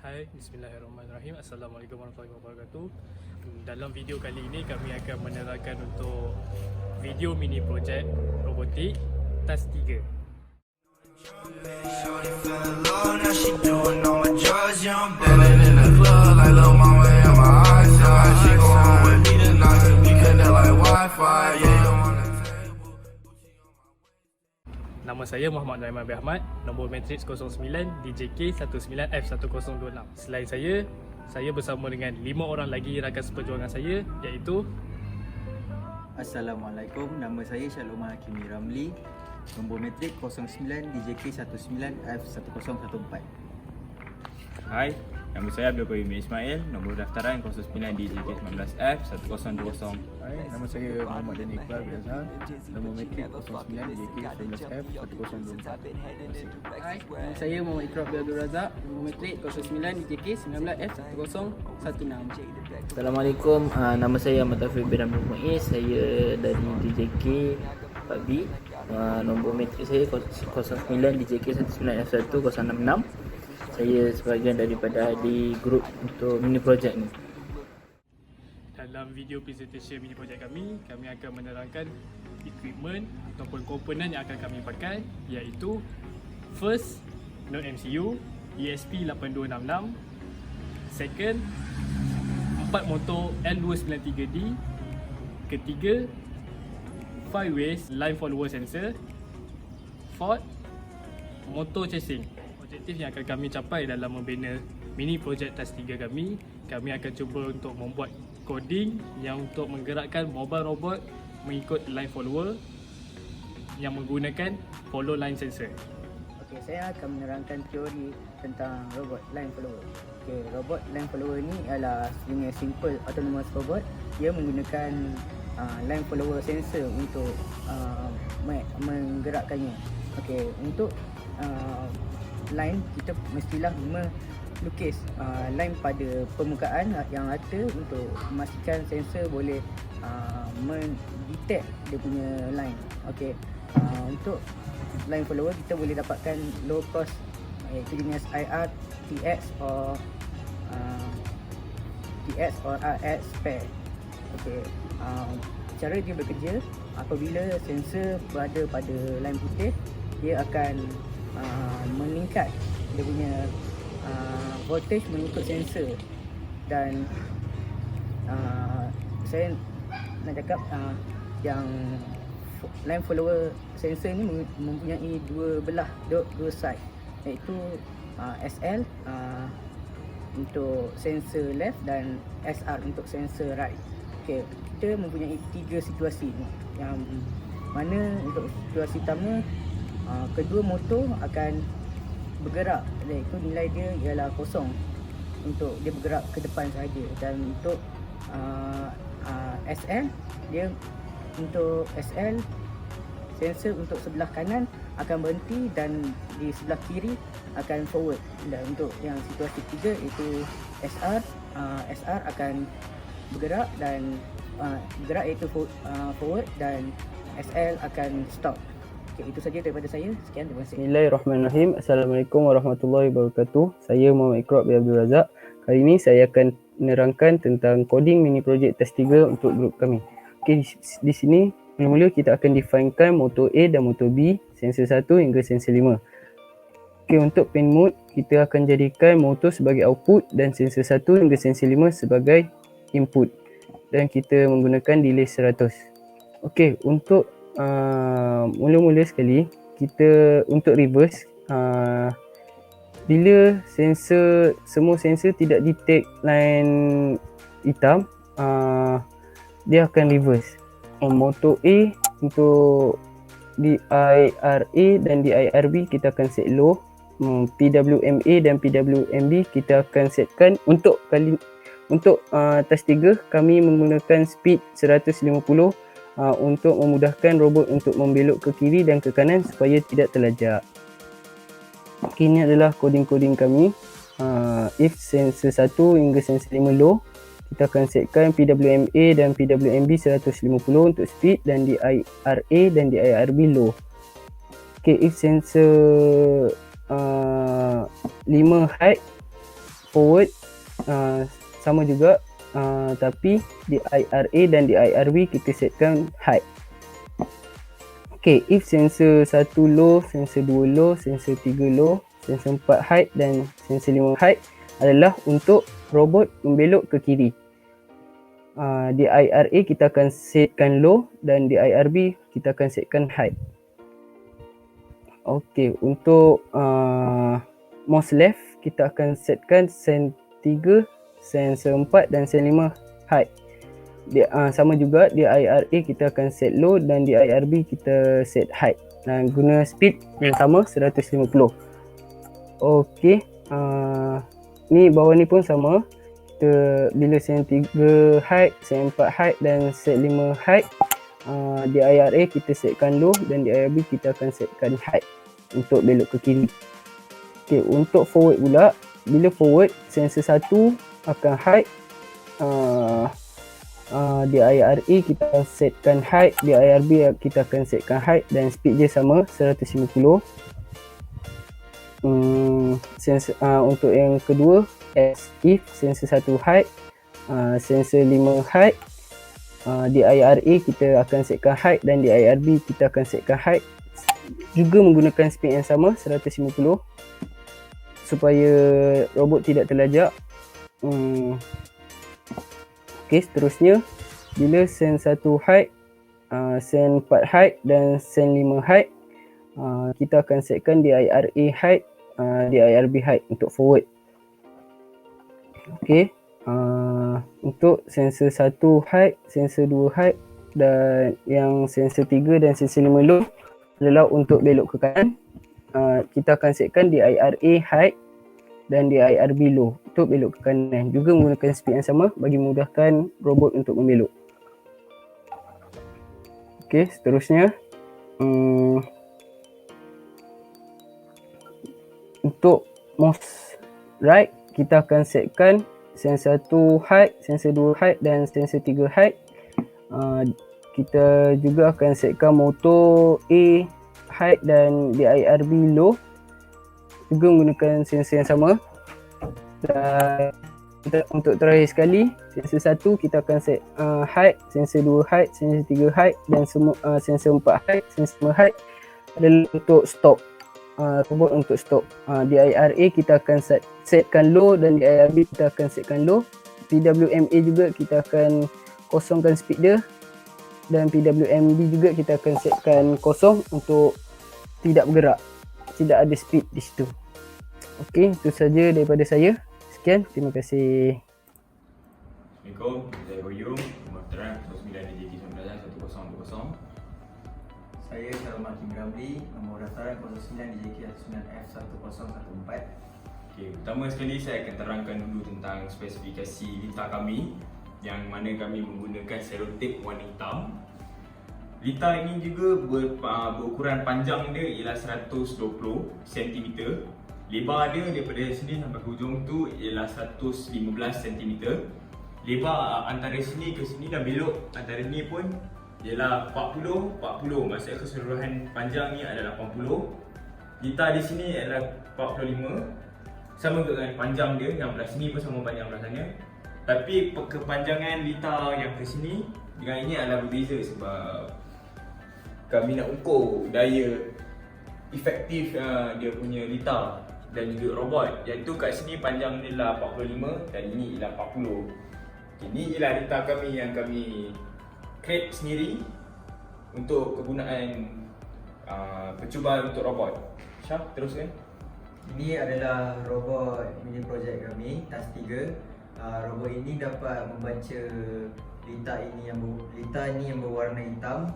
Hai, bismillahirrahmanirrahim. Assalamualaikum warahmatullahi wabarakatuh. Dalam video kali ini kami akan menerangkan untuk video mini projek robotik task 3. Shorty fell in love, now she doing all my drugs. Yeah, I'm ballin' in the club like Lil Mama in my eyesight. She go home with me tonight, we connect like Wi-Fi. Yeah, you on the table. Nama saya Muhammad Naiman bin Ahmad, nombor matriks 09 DJK 19F1026. Selain saya bersama dengan 5 orang lagi rakan seperjuangan saya, iaitu Assalamualaikum, nama saya Syaloma Hakimi Ramli, nombor matrik 09 DJK 19F1014. Hai, nama saya Abdul Qayyum Ismail, nombor daftaran 09 DJK 19F1020. Hai, nama saya Muhammad Dani Iqbal bin Azhar, nombor matrik 09 DJK 19F1024. Hai, nama saya Muhammad Ikrab bin Abdul Razak, nombor matrik 09 DJK 19F1016. Assalamualaikum, nama saya Ahmad Taufik bin Abdul Muiz, saya dari DJK 4B, nombor matrik saya 09 DJK 19F1066. Saya sebahagian daripada ahli grup untuk mini projek ni. dalam video presentation mini projek kami akan menerangkan equipment ataupun komponen yang akan kami pakai, iaitu first, Node MCU ESP8266. Second, 4 motor L293D. Ketiga, 5 ways line follower sensor. Fourth, motor chasing. Objektif yang akan kami capai dalam membina mini projek task 3 kami akan cuba untuk membuat coding yang untuk menggerakkan mobile robot mengikut line follower yang menggunakan follow line sensor. Okey, saya akan menerangkan teori tentang robot line follower. Okey, robot line follower ni adalah sebenarnya simple autonomous robot. Dia menggunakan line follower sensor untuk menggerakkannya. Okey, untuk line kita mestilah melukis line pada permukaan yang rata untuk memastikan sensor boleh mendetect dia punya line. Okey, untuk line follower kita boleh dapatkan low cost, iaitu jenis IR, TX or RX pair. Okey, cara dia bekerja apabila sensor berada pada line putih, dia akan meningkat dia punya voltage mengikut sensor. Dan saya nak cakap yang line follower sensor ni mempunyai dua side, iaitu SL untuk sensor left dan SR untuk sensor right. Okey, kita mempunyai 3 situasi ni, yang mana untuk situasi pertama, kedua motor akan bergerak, iaitu nilai dia ialah kosong untuk dia bergerak ke depan sahaja. Dan untuk SL, dia untuk SL sensor untuk sebelah kanan akan berhenti dan di sebelah kiri akan forward. Dan untuk yang situasi ketiga, iaitu SR akan bergerak dan bergerak iaitu forward, dan SL akan stop. Okay, itu saja daripada saya. Sekian, terima kasih. Bismillahirrahmanirrahim. Assalamualaikum warahmatullahi wabarakatuh. Saya Muhammad Ikrab bin Abdul Razak. Kali ini saya akan menerangkan tentang coding mini project task 3 untuk grup kami. Okey, di sini mula-mula kita akan definekan motor A dan motor B, sensor 1 hingga sensor 5. Okey, untuk pen mode kita akan jadikan motor sebagai output dan sensor 1 hingga sensor 5 sebagai input, dan kita menggunakan delay 100. Okey, untuk mula-mula sekali kita untuk reverse, bila semua sensor tidak detect line hitam, dia akan reverse. Motor A untuk DIRA dan DIRB kita akan set low. PWMA dan PWMB kita akan setkan untuk task 3 kami menggunakan speed 150 untuk memudahkan robot untuk membelok ke kiri dan ke kanan supaya tidak terlajak. Ini adalah coding kami. If sensor 1 hingga sensor 5 low, kita akan setkan PWMA dan PWMB 150 untuk speed, dan DIRA dan DIRB low. If sensor 5 height, forward sama juga, tapi di IRA dan di IRB kita setkan high. Okay, if sensor 1 low, sensor 2 low, sensor 3 low, sensor 4 high dan sensor 5 high adalah untuk robot membelok ke kiri. Di IRA kita akan setkan low dan di IRB kita akan setkan high. Okay, untuk mouse left kita akan setkan sen 3, sensor 4 dan sen 5 high. Sama juga di IRA kita akan set low dan di IRB kita set high dan guna speed yang sama 150. Okey, ni bawah ni pun sama. Kita bila sen 3 high, sen 4 high dan set 5 high, di IRA kita setkan low dan di IRB kita akan setkan high untuk belok ke kiri. Okey, untuk forward pula, bila forward sensor 1 akan high, di IRA kita akan setkan high, di IRB kita akan setkan high dan speed dia sama 150. Untuk yang kedua, if sensor 1 high, sensor 5 high, di IRA kita akan setkan high dan di IRB kita akan setkan high juga menggunakan speed yang sama 150 supaya robot tidak terlajak. Okey, seterusnya bila sen 1 high, sen 4 high dan sen 5 high, kita akan setkan di IRA high, di IRB high untuk forward. Okey, untuk sensor 1 high, sensor 2 high dan yang sensor 3 dan sensor 5 low adalah untuk belok ke kanan. Kita akan setkan di IRA high dan di IRB low untuk belok ke kanan, juga menggunakan speed yang sama bagi memudahkan robot untuk membelok. Okey, seterusnya untuk mouse right kita akan setkan sensor 1 high, sensor 2 high dan sensor 3 high. Kita juga akan setkan motor A high dan di IRB low juga menggunakan sensor yang sama. Dan untuk terakhir sekali, sensor 1 kita akan set high, sensor 2 high, sensor 3 high dan semua sensor 4 high, sensor 5 high adalah untuk stop. Robot untuk stop. Di IRA kita akan setkan low dan di IRB kita akan setkan low. PWMA juga kita akan kosongkan speed dia dan PWMB juga kita akan setkan kosong untuk tidak bergerak, tidak ada speed di situ. Okey, itu saja daripada saya. Sekian, terima kasih. Assalamualaikum, saya Boyum, nombor daftaran 09 DJK 191020. Saya Syarul Hakim Ramli, nombor daftaran 09 DJK 19F1014. Okay, pertama sekali saya akan terangkan dulu tentang spesifikasi litar kami yang mana kami menggunakan selotip warna hitam. Litar ini juga berukuran panjang dia ialah 120 cm. Lebar dia daripada sini sampai ke hujung tu ialah 115 cm. Lebar antara sini ke sini dan belok antara ni pun ialah 40. Maksudnya keseluruhan panjang ni adalah 80. Litar di sini adalah 45. Sama dengan panjang dia, yang belah sini pun sama panjang belah sana. Tapi kepanjangan litar yang ke sini dengan ini adalah berbeza sebab kami nak ukur daya efektif dia punya litar dan juga robot, iaitu kat sini panjang ni ialah 45 dan ini ialah 40. Ini ialah litar kami yang kami create sendiri untuk kegunaan percubaan untuk robot. Syah, teruskan. Ini adalah robot mini projek kami, TAS 3. Robot ini dapat membaca litar ini yang berwarna hitam.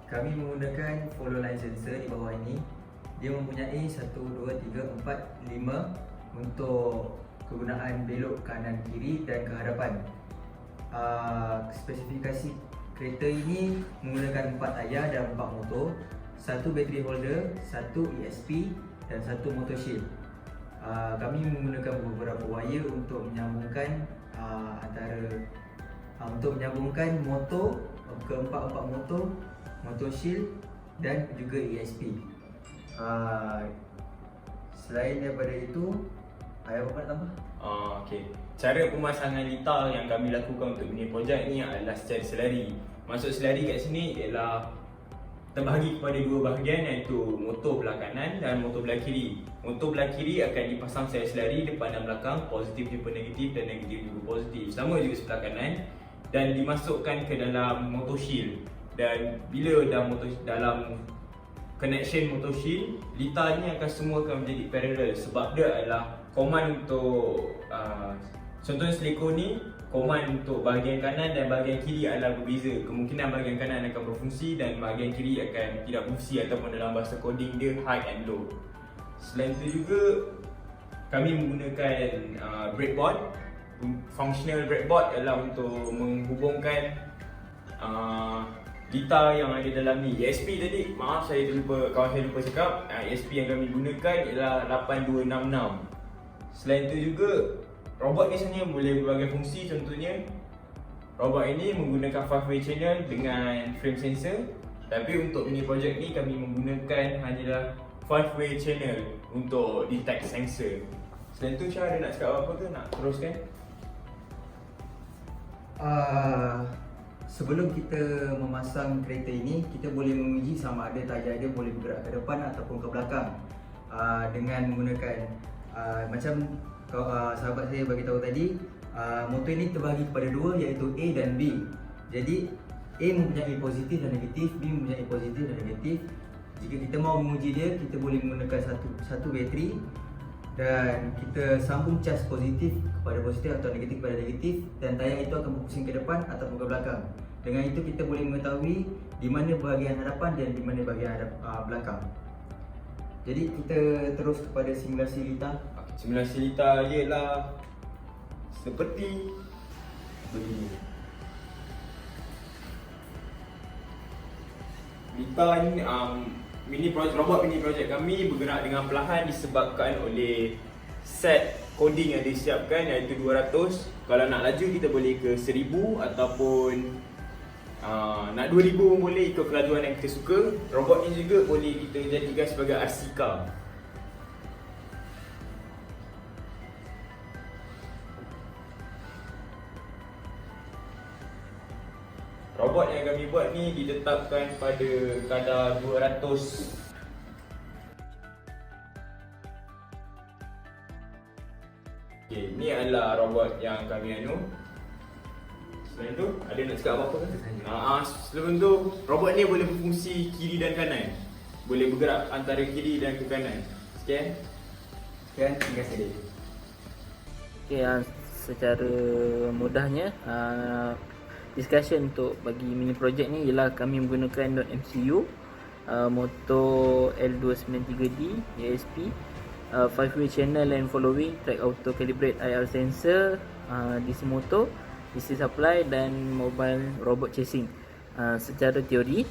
Kami menggunakan follow line sensor di bawah ini. Dia mempunyai 1, 2, 3, 4, 5 untuk kegunaan belok kanan kiri dan ke hadapan. Spesifikasi kereta ini menggunakan 4 tayar dan 4 motor, 1 battery holder, 1 ESP dan 1 motor shield. Kami menggunakan beberapa wire untuk menyambungkan untuk menyambungkan motor keempat-empat motor shield dan juga ESP. Selain daripada itu, Ayah apa nak tambah? Okay. Cara pemasangan lita yang kami lakukan untuk mini projek ni adalah secara selari. Maksud selari kat sini ialah terbahagi kepada dua bahagian, iaitu motor belah kanan dan motor belah kiri. Motor belah kiri akan dipasang secara selari, depan dan belakang, positif jumpa negatif dan negatif jumpa positif. Sama juga sebelah kanan, dan dimasukkan ke dalam motor shield. Dan bila dah dalam connection motor shield, lita ni akan semua akan menjadi parallel, sebab dia adalah command untuk contohnya selekor ni, command untuk bahagian kanan dan bahagian kiri adalah berbeza. Kemungkinan bahagian kanan akan berfungsi dan bahagian kiri akan tidak berfungsi, ataupun dalam bahasa coding dia high and low. Selain itu juga kami menggunakan breadboard. Functional breadboard adalah untuk menghubungkan lita yang ada dalam ni. ESP tadi, maaf saya lupa cakap, ESP yang kami gunakan ialah 8266. Selain itu juga robot ni sebenarnya boleh berbagai fungsi. Contohnya robot ini menggunakan 5-way channel dengan frame sensor, tapi untuk mini project ni kami menggunakan hanyalah 5-way channel untuk detect sensor. Selain tu Syah ada nak cakap apa ke, nak teruskan? Sebelum kita memasang kereta ini, kita boleh menguji sama ada taja dia boleh bergerak ke depan ataupun ke belakang dengan menggunakan macam sahabat saya bagi tahu tadi, motor ini terbahagi kepada dua, iaitu A dan B. Jadi A mempunyai positif dan negatif, B mempunyai positif dan negatif. Jika kita mahu menguji dia, kita boleh menggunakan satu bateri dan kita sambung cas positif kepada positif atau negatif kepada negatif, dan tayar itu akan berpusing ke depan ataupun ke belakang. Dengan itu kita boleh mengetahui di mana bahagian hadapan dan di mana bahagian belakang. Jadi kita terus kepada simulasi lita. Simulasi lita ialah seperti begini. Lita ni robot mini project kami bergerak dengan perlahan disebabkan oleh set coding yang disiapkan, iaitu 200. Kalau nak laju kita boleh ke 1000 ataupun nak 2000 pun boleh, ikut kelajuan yang kita suka. Robot ni juga boleh kita jadikan sebagai RC car. Robot yang kami buat ni ditetapkan pada kadar 200. Okay, ni adalah robot yang kami Selain tu, ada nak cakap apa-apa kan? Sebelum tu, robot ni boleh berfungsi kiri dan kanan. Boleh bergerak antara kiri dan ke kanan. Sekian. Terima kasih. Okay, secara mudahnya discussion untuk bagi mini project ni ialah kami menggunakan .mcu, motor L293D ESP, 5-way channel and following, track auto calibrate IR sensor, DC motor, DC supply dan mobile robot chasing. Secara teori,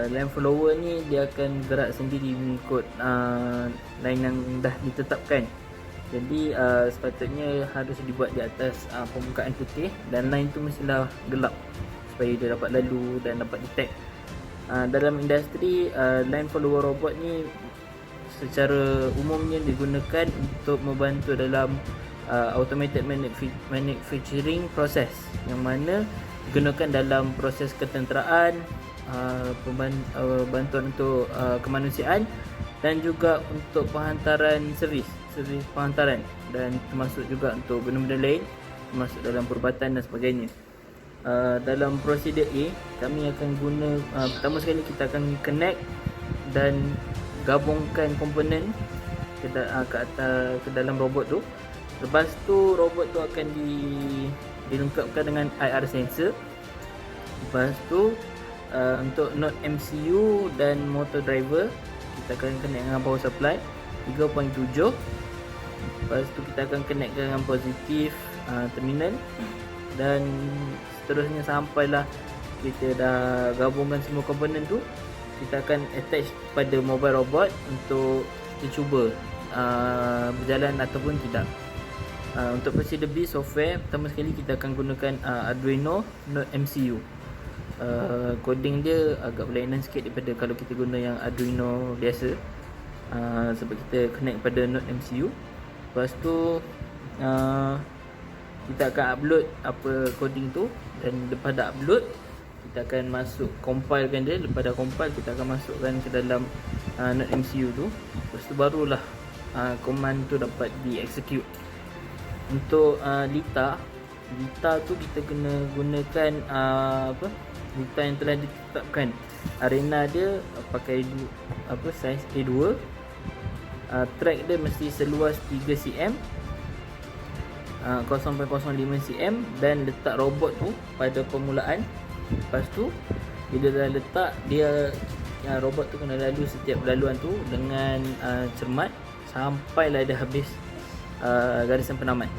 line follower ni dia akan gerak sendiri mengikut line yang dah ditetapkan. Jadi sepatutnya harus dibuat di atas permukaan putih, dan line tu mestilah gelap supaya dia dapat lalu dan dapat detect. Dalam industri, line follower robot ni secara umumnya digunakan untuk membantu dalam automated manufacturing process, yang mana digunakan dalam proses ketenteraan, bantuan untuk kemanusiaan, dan juga untuk penghantaran servis penghantaran, dan termasuk juga untuk benda-benda lain, termasuk dalam perubatan dan sebagainya. Dalam prosedur A, kami akan guna pertama sekali kita akan connect dan gabungkan komponen ke dalam robot tu. Lepas tu robot tu akan dilengkapkan dengan IR sensor. Lepas tu untuk node MCU dan motor driver kita akan connect dengan power supply 3.7. Lepas tu kita akan connect dengan positif terminal, dan seterusnya sampailah kita dah gabungkan semua komponen tu, kita akan attach pada mobile robot untuk kita cuba berjalan ataupun tidak. Untuk prosedur B software, pertama sekali kita akan gunakan Arduino Node MCU. Coding dia agak berlainan sikit daripada kalau kita guna yang Arduino biasa, sebab kita connect pada Node MCU. Lepas tu kita akan upload apa coding tu, dan lepas dah upload kita akan masuk compilekan dia. Lepas dah compile kita akan masukkan ke dalam Node MCU tu. Lepas tu barulah command tu dapat di-execute. Untuk Lita tu kita kena gunakan Lita yang telah ditetapkan. Arena dia pakai size A2. Track dia mesti seluas 3 cm, 0.05 cm, dan letak robot tu pada permulaan. Lepas tu bila dah letak dia, robot tu kena lalu setiap laluan tu dengan cermat sampailah dia habis garisan penamat.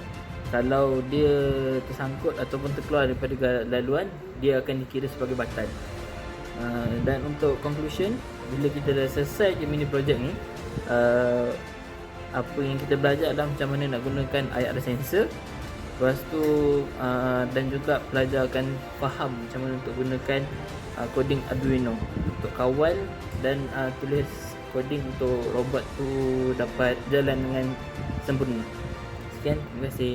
Kalau dia tersangkut ataupun terkeluar daripada laluan, dia akan dikira sebagai batal. Dan untuk conclusion, bila kita dah selesai je mini project ni, apa yang kita belajar adalah macam mana nak gunakan IR sensor. Lepas tu dan juga pelajar akan faham macam mana untuk gunakan coding Arduino untuk kawal dan tulis coding untuk robot tu dapat jalan dengan sempurna. Sekian, terima kasih.